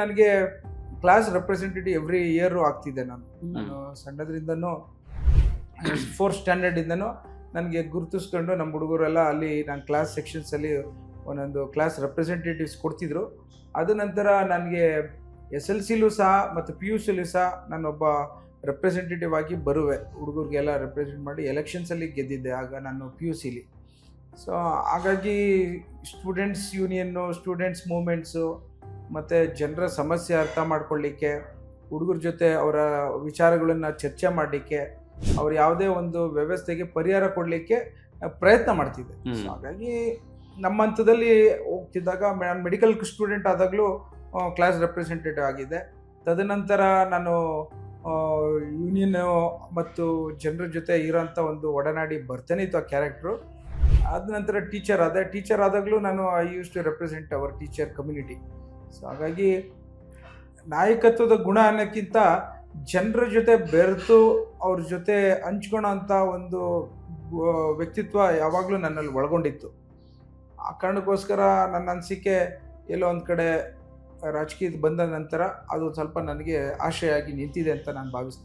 ನನಗೆ class representative every year ಆಗ್ತಿದ್ದೆ. ನಾನು ಸಣ್ಣದ್ರಿಂದನೂ 4th ಸ್ಟ್ಯಾಂಡರ್ಡಿಂದನೂ ನನಗೆ ಗುರುತಿಸ್ಕೊಂಡು ನಮ್ಮ ಹುಡುಗರೆಲ್ಲ ಅಲ್ಲಿ ನಾನು ಕ್ಲಾಸ್ ಸೆಕ್ಷನ್ಸಲ್ಲಿ ಒಂದೊಂದು ಕ್ಲಾಸ್ ರೆಪ್ರೆಸೆಂಟೇಟಿವ್ಸ್ ಕೊಡ್ತಿದ್ರು. ಅದು ನಂತರ ನನಗೆ SLCಲೂ ಸಹ ಮತ್ತು PUCಲೂ ಸಹ ನಾನೊಬ್ಬ ರೆಪ್ರೆಸೆಂಟೇಟಿವ್ ಆಗಿ ಬರುವೆ. ಹುಡುಗರಿಗೆಲ್ಲ ರೆಪ್ರೆಸೆಂಟ್ ಮಾಡಿ ಎಲೆಕ್ಷನ್ಸಲ್ಲಿ ಗೆದ್ದಿದ್ದೆ ಆಗ ನಾನು PUCಲಿ. ಸೊ ಹಾಗಾಗಿ ಸ್ಟೂಡೆಂಟ್ಸ್ ಯೂನಿಯನ್ನು, ಸ್ಟೂಡೆಂಟ್ಸ್ ಮೂವ್ಮೆಂಟ್ಸು ಮತ್ತು ಜನರ ಸಮಸ್ಯೆ ಅರ್ಥ ಮಾಡ್ಕೊಳ್ಳಿಕ್ಕೆ, ಹುಡುಗರ ಜೊತೆ ಅವರ ವಿಚಾರಗಳನ್ನು ಚರ್ಚೆ ಮಾಡಲಿಕ್ಕೆ, ಅವ್ರ ಯಾವುದೇ ಒಂದು ವ್ಯವಸ್ಥೆಗೆ ಪರಿಹಾರ ಕೊಡಲಿಕ್ಕೆ ಪ್ರಯತ್ನ ಮಾಡ್ತಿದ್ದೆ. ಸೊ ಹಾಗಾಗಿ ನಮ್ಮ ಹಂತದಲ್ಲಿ ಹೋಗ್ತಿದ್ದಾಗ ನಾನು ಮೆಡಿಕಲ್ ಸ್ಟೂಡೆಂಟ್ ಆದಾಗಲೂ ಕ್ಲಾಸ್ ರೆಪ್ರೆಸೆಂಟೇಟಿವ್ ಆಗಿದ್ದೆ. ತದನಂತರ ನಾನು ಯೂನಿಯನ್ನು ಮತ್ತು ಜನರ ಜೊತೆ ಇರೋಂಥ ಒಂದು ಒಡನಾಡಿ ಬರ್ತಾನೆ ಇತ್ತು ಆ ಕ್ಯಾರೆಕ್ಟ್ರು. ಆದ ನಂತರ ಟೀಚರ್ ಆದಾಗಲೂ ನಾನು I use to represent our teacher community. So ಹಾಗಾಗಿ ನಾಯಕತ್ವದ ಗುಣ ಅನ್ನೋಕ್ಕಿಂತ ಜನರ ಜೊತೆ ಬೆರೆತು ಅವ್ರ ಜೊತೆ ಹಂಚ್ಕೊಳ್ಳೋ ಅಂಥ ಒಂದು ವ್ಯಕ್ತಿತ್ವ ಯಾವಾಗಲೂ ನನ್ನಲ್ಲಿ ಒಳಗೊಂಡಿತ್ತು. ಆ ಕಾರಣಕ್ಕೋಸ್ಕರ ನನ್ನ ಅನಿಸಿಕೆ ಎಲ್ಲೋ ಒಂದು ಕಡೆ ರಾಜಕೀಯದ ಬಂದ ನಂತರ ಅದು ಸ್ವಲ್ಪ ನನಗೆ ಆಶೆಯಾಗಿ ನಿಂತಿದೆ ಅಂತ ನಾನು ಭಾವಿಸ್ತೇನೆ.